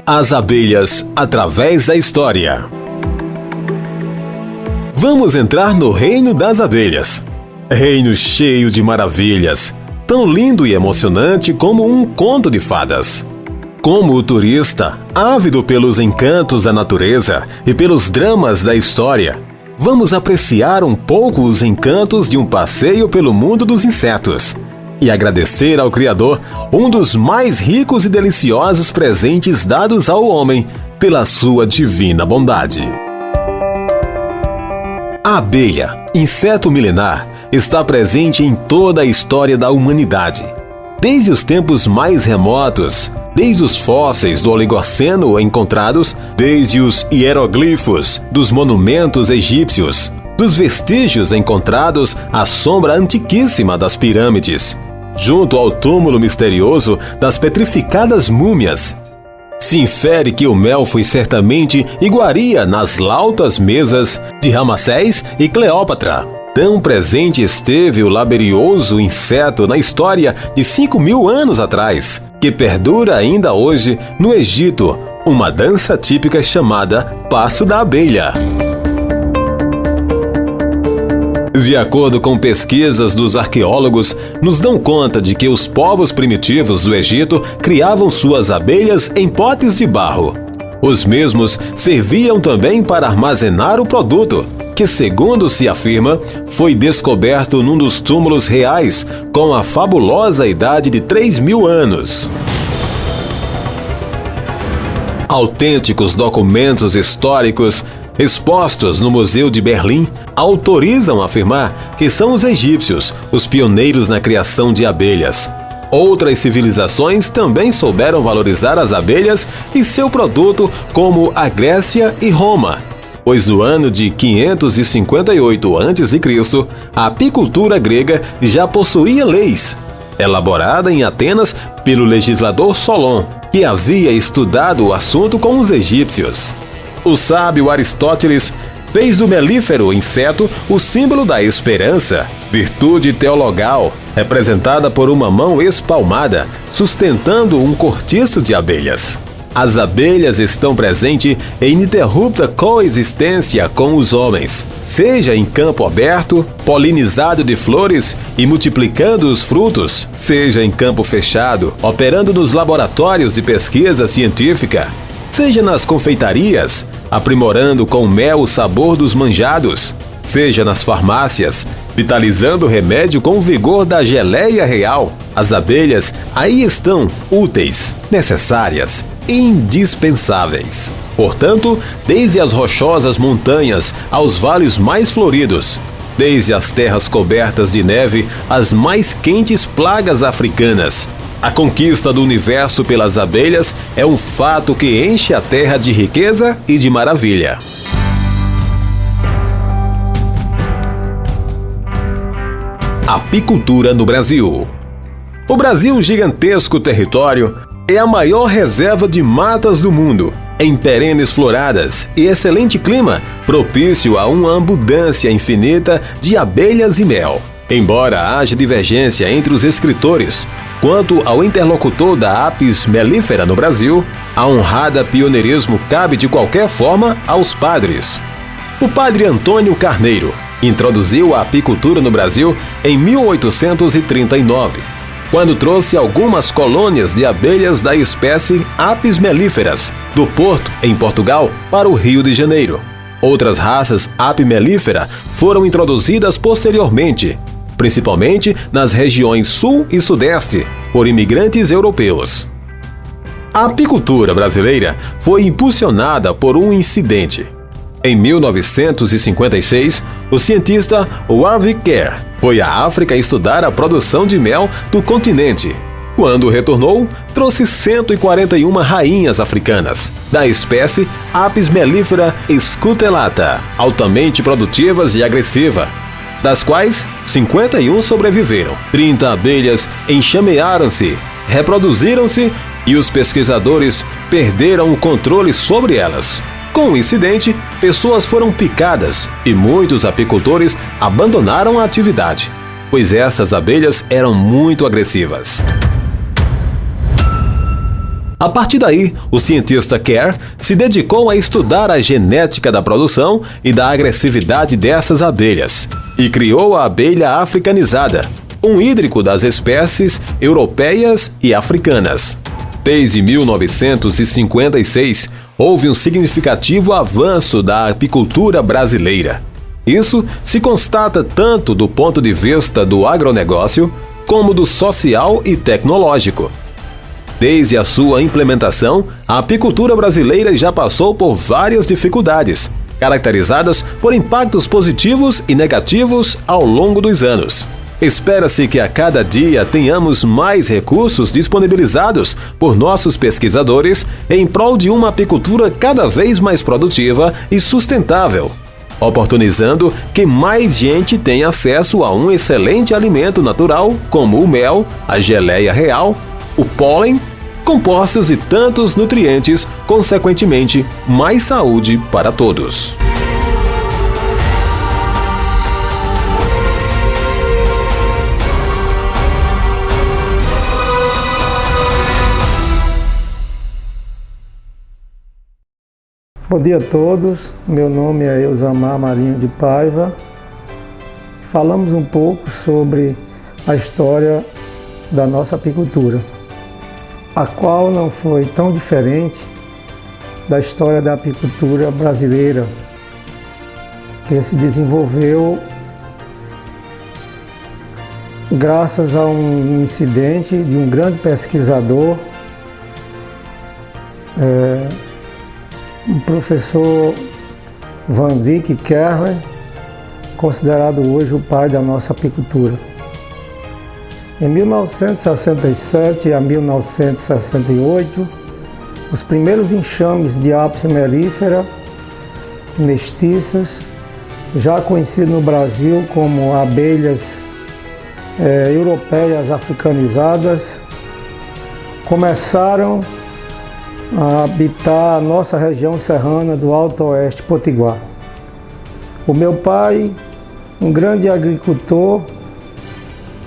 As abelhas através da história. Vamos entrar no reino das abelhas. Reino cheio de maravilhas, tão lindo e emocionante como um conto de fadas. Como o turista, ávido pelos encantos da natureza e pelos dramas da história, vamos apreciar um pouco os encantos de um passeio pelo mundo dos insetos e agradecer ao Criador um dos mais ricos e deliciosos presentes dados ao homem pela sua divina bondade. A abelha, inseto milenar, está presente em toda a história da humanidade. Desde os tempos mais remotos, desde os fósseis do Oligoceno encontrados, desde os hieroglifos dos monumentos egípcios, dos vestígios encontrados à sombra antiquíssima das pirâmides, junto ao túmulo misterioso das petrificadas múmias. Se infere que o mel foi certamente iguaria nas lautas mesas de Ramsés e Cleópatra. Tão presente esteve o laborioso inseto na história de 5.000 anos atrás, que perdura ainda hoje no Egito, uma dança típica chamada Passo da Abelha. De acordo com pesquisas dos arqueólogos, nos dão conta de que os povos primitivos do Egito criavam suas abelhas em potes de barro. Os mesmos serviam também para armazenar o produto, que, segundo se afirma, foi descoberto num dos túmulos reais com a fabulosa idade de 3.000 anos. Autênticos documentos históricos expostos no Museu de Berlim autorizam afirmar que são os egípcios os pioneiros na criação de abelhas. Outras civilizações também souberam valorizar as abelhas e seu produto, como a Grécia e Roma, pois no ano de 558 a.C., a apicultura grega já possuía leis, elaborada em Atenas pelo legislador Solon, que havia estudado o assunto com os egípcios. O sábio Aristóteles fez do melífero inseto o símbolo da esperança, virtude teologal, representada por uma mão espalmada, sustentando um cortiço de abelhas. As abelhas estão presentes em ininterrupta coexistência com os homens, seja em campo aberto, polinizado de flores e multiplicando os frutos, seja em campo fechado, operando nos laboratórios de pesquisa científica, seja nas confeitarias, aprimorando com mel o sabor dos manjados, seja nas farmácias, vitalizando o remédio com o vigor da geleia real. As abelhas aí estão úteis, necessárias, indispensáveis. Portanto, desde as rochosas montanhas aos vales mais floridos, desde as terras cobertas de neve às mais quentes plagas africanas, a conquista do universo pelas abelhas é um fato que enche a terra de riqueza e de maravilha. Apicultura no Brasil. O Brasil, um gigantesco território, é a maior reserva de matas do mundo, em perenes floradas e excelente clima, propício a uma abundância infinita de abelhas e mel. Embora haja divergência entre os escritores quanto ao interlocutor da Apis mellifera no Brasil, a honrada pioneirismo cabe de qualquer forma aos padres. O padre Antônio Carneiro introduziu a apicultura no Brasil em 1839, quando trouxe algumas colônias de abelhas da espécie Apis mellíferas do Porto, em Portugal, para o Rio de Janeiro. Outras raças Apis mellifera foram introduzidas posteriormente, principalmente nas regiões sul e sudeste, por imigrantes europeus. A apicultura brasileira foi impulsionada por um incidente. Em 1956, o cientista Warwick Kerr foi à África estudar a produção de mel do continente. Quando retornou, trouxe 141 rainhas africanas, da espécie Apis mellifera scutellata, altamente produtivas e agressiva, das quais 51 sobreviveram. 30 abelhas enxamearam-se, reproduziram-se e os pesquisadores perderam o controle sobre elas. Com o incidente, pessoas foram picadas e muitos apicultores abandonaram a atividade, pois essas abelhas eram muito agressivas. A partir daí, o cientista Kerr se dedicou a estudar a genética da produção e da agressividade dessas abelhas e criou a abelha africanizada, um híbrido das espécies europeias e africanas. Desde 1956, houve um significativo avanço da apicultura brasileira. Isso se constata tanto do ponto de vista do agronegócio, como do social e tecnológico. Desde a sua implementação, a apicultura brasileira já passou por várias dificuldades, caracterizadas por impactos positivos e negativos ao longo dos anos. Espera-se que a cada dia tenhamos mais recursos disponibilizados por nossos pesquisadores em prol de uma apicultura cada vez mais produtiva e sustentável, oportunizando que mais gente tenha acesso a um excelente alimento natural como o mel, a geleia real, o pólen, compostos e tantos nutrientes, consequentemente, mais saúde para todos. Bom dia a todos, meu nome é Eusamar Marinho de Paiva. Falamos um pouco sobre a história da nossa apicultura, a qual não foi tão diferente da história da apicultura brasileira, que se desenvolveu graças a um incidente de um grande pesquisador, o professor Van Wyck Kerler, considerado hoje o pai da nossa apicultura. Em 1967 a 1968, os primeiros enxames de Apis mellifera mestiças, já conhecidas no Brasil como abelhas europeias africanizadas, começaram a habitar a nossa região serrana do Alto Oeste Potiguar. O meu pai, um grande agricultor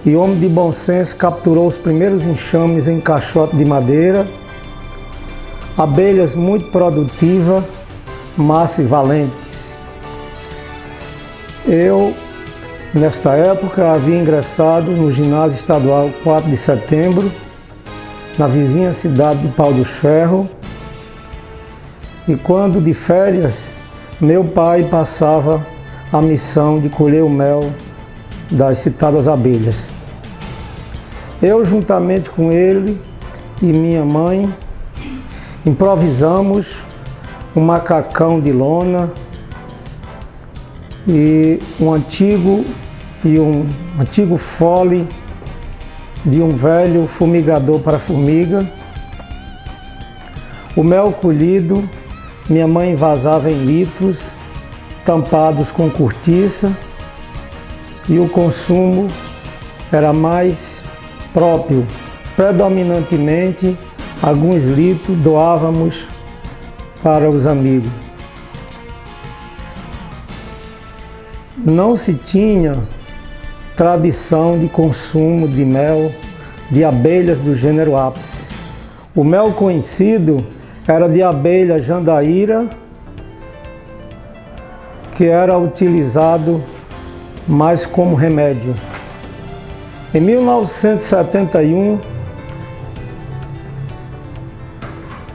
e homem de bom senso, capturou os primeiros enxames em caixote de madeira, abelhas muito produtivas, massas e valentes. Eu, nesta época, havia ingressado no ginásio estadual 4 de setembro, na vizinha cidade de Pau dos Ferros, e quando de férias, meu pai passava a missão de colher o mel das citadas abelhas. Eu, juntamente com ele e minha mãe, improvisamos um macacão de lona e um antigo fole de um velho fumigador para formiga. O mel colhido, minha mãe envasava em litros, tampados com cortiça, e o consumo era mais próprio. Predominantemente, alguns litros doávamos para os amigos. Não se tinha tradição de consumo de mel de abelhas do gênero Apis. O mel conhecido era de abelha jandaíra, que era utilizado mais como remédio. Em 1971,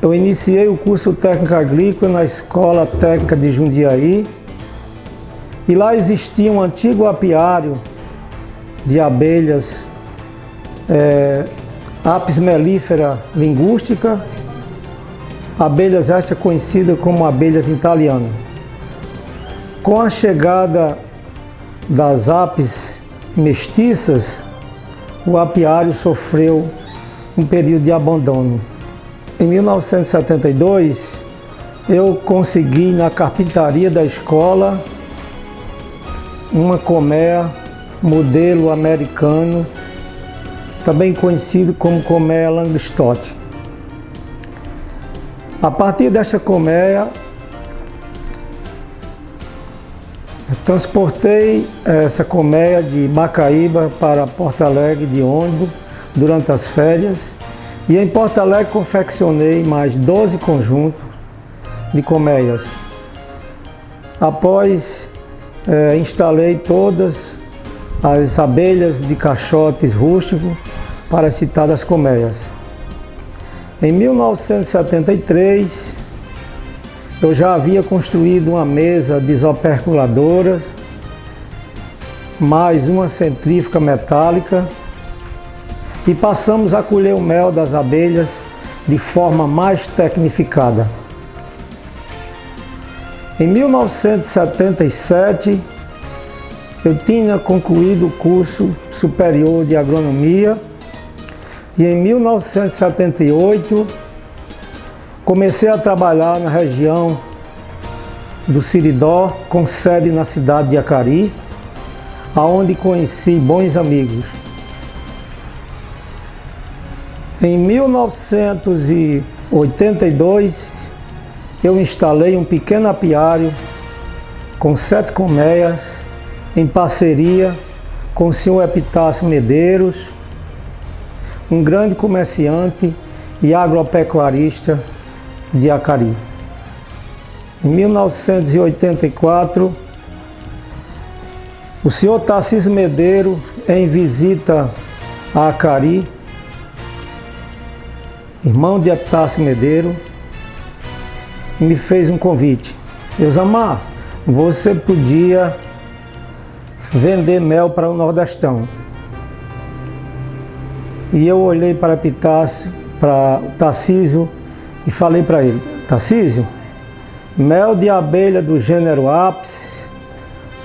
eu iniciei o curso técnico agrícola na Escola Técnica de Jundiaí, e lá existia um antigo apiário de abelhas Apis mellifera linguística, abelhas estas conhecidas como abelhas italianas. Com a chegada das apis mestiças, o apiário sofreu um período de abandono. Em 1972, eu consegui na carpintaria da escola uma colmeia modelo americano, também conhecido como colmeia Langstott. A partir desta colmeia, eu transportei essa colmeia de Macaíba para Porto Alegre de ônibus durante as férias, E em Porto Alegre confeccionei mais 12 conjuntos de colmeias. Após instalei todas as abelhas de caixotes rústicos para as citadas colmeias. Em 1973, eu já havia construído uma mesa desoperculadora, mais uma centrífuga metálica, e passamos a colher o mel das abelhas de forma mais tecnificada. Em 1977, eu tinha concluído o curso superior de agronomia e em 1978 comecei a trabalhar na região do Siridó, com sede na cidade de Acari, aonde conheci bons amigos. Em 1982, eu instalei um pequeno apiário com 7 colmeias em parceria com o senhor Epitácio Medeiros, um grande comerciante e agropecuarista de Acari. Em 1984, o senhor Tarcísio Medeiros, em visita a Acari, irmão de Epitácio Medeiros, me fez um convite. Eusamar, você podia vender mel para o Nordestão. E eu olhei para Epitácio, para o Tarcísio, e falei para ele: Tarcísio, mel de abelha do gênero Apis,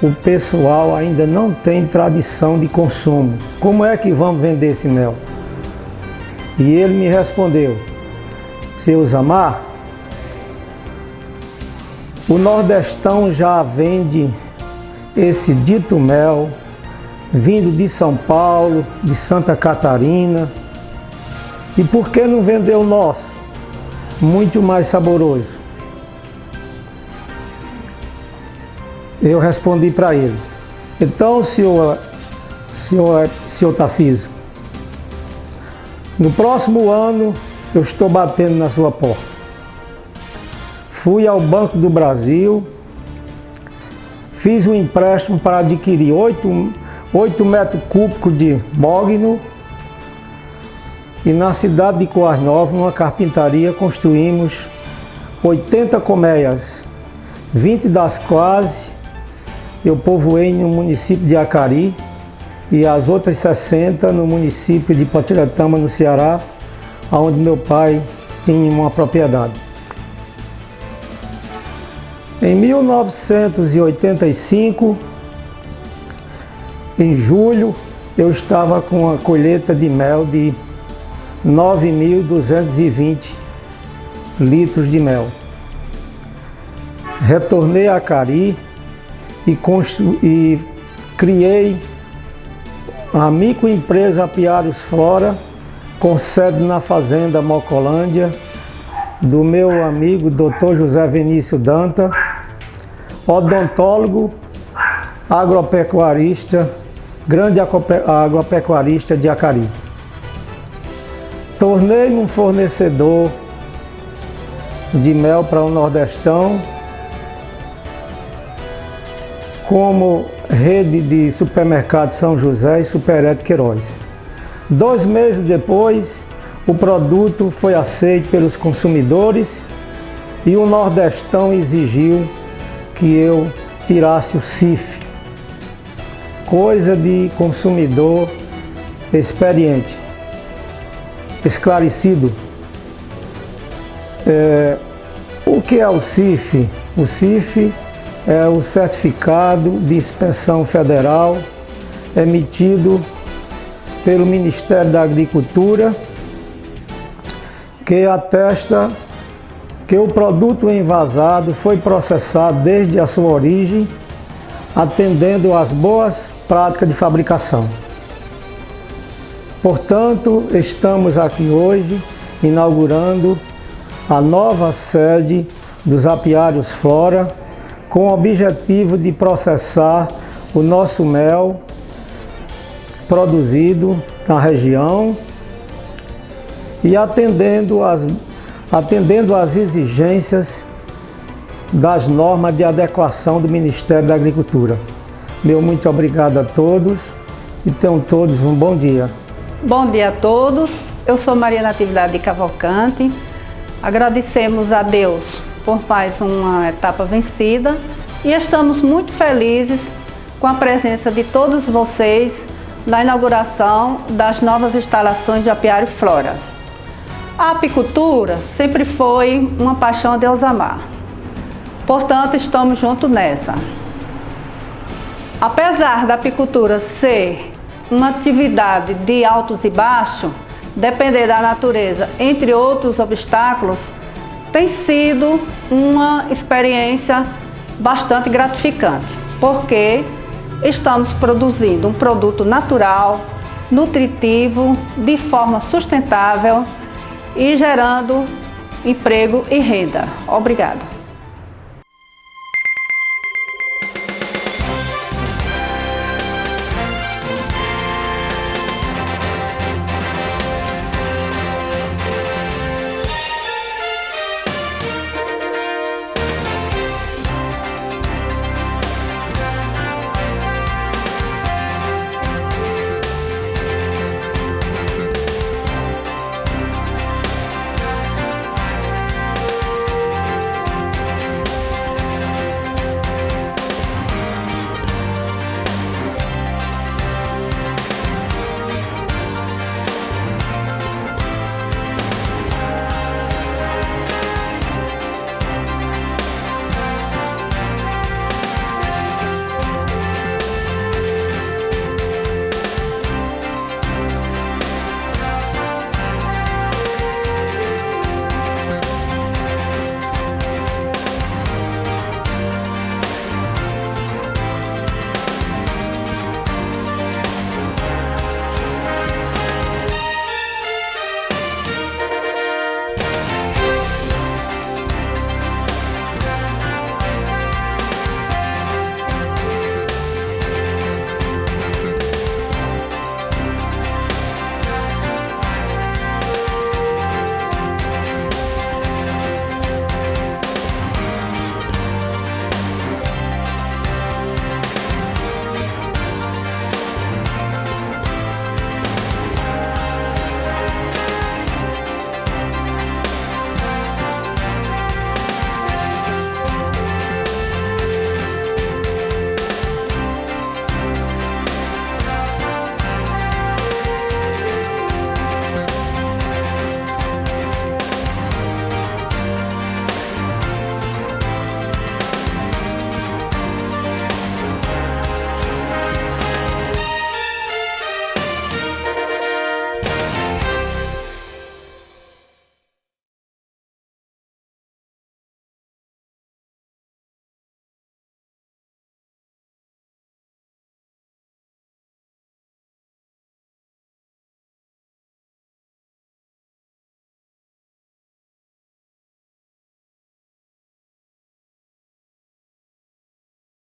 o pessoal ainda não tem tradição de consumo. Como é que vamos vender esse mel? E ele me respondeu: seu Eusamar, o Nordestão já vende esse dito mel vindo de São Paulo, de Santa Catarina. E por que não vender o nosso? Muito mais saboroso. Eu respondi para ele: então, senhor Tarcísio, no próximo ano eu estou batendo na sua porta. Fui ao Banco do Brasil, fiz um empréstimo para adquirir 8 metros cúbicos de mogno e na cidade de Coas Novas, numa carpintaria, construímos 80 colmeias, 20 das quais eu povoei no município de Acari e as outras 60 no município de Potiretama, no Ceará, onde meu pai tinha uma propriedade. Em 1985, em julho, eu estava com a colheita de mel de 9.220 litros de mel. Retornei a Acari e criei a microempresa Apiários Flora, com sede na fazenda Mocolândia, do meu amigo Dr. José Vinícius Danta, odontólogo, agropecuarista, grande agropecuarista de Acari. Tornei-me um fornecedor de mel para o Nordestão, como rede de supermercado São José e Superete Queiroz. 2 meses depois, o produto foi aceito pelos consumidores e o Nordestão exigiu que eu tirasse o CIF, coisa de consumidor experiente, esclarecido. O que é o CIF? O CIF é o Certificado de Inspeção Federal emitido pelo Ministério da Agricultura, que atesta que o produto envasado foi processado desde a sua origem, atendendo às boas práticas de fabricação. Portanto, estamos aqui hoje inaugurando a nova sede dos Apiários Flora, com o objetivo de processar o nosso mel produzido na região e atendendo às exigências das normas de adequação do Ministério da Agricultura. Meu muito obrigado a todos e tenham todos um bom dia. Bom dia a todos, eu sou Maria Natividade de Cavalcante. Agradecemos a Deus por mais uma etapa vencida e estamos muito felizes com a presença de todos vocês na inauguração das novas instalações de Apiário Flora. A apicultura sempre foi uma paixão de Elzamar, portanto estamos juntos nessa. Apesar da apicultura ser uma atividade de altos e baixos, depender da natureza, entre outros obstáculos, tem sido uma experiência bastante gratificante, porque estamos produzindo um produto natural, nutritivo, de forma sustentável e gerando emprego e renda. Obrigada.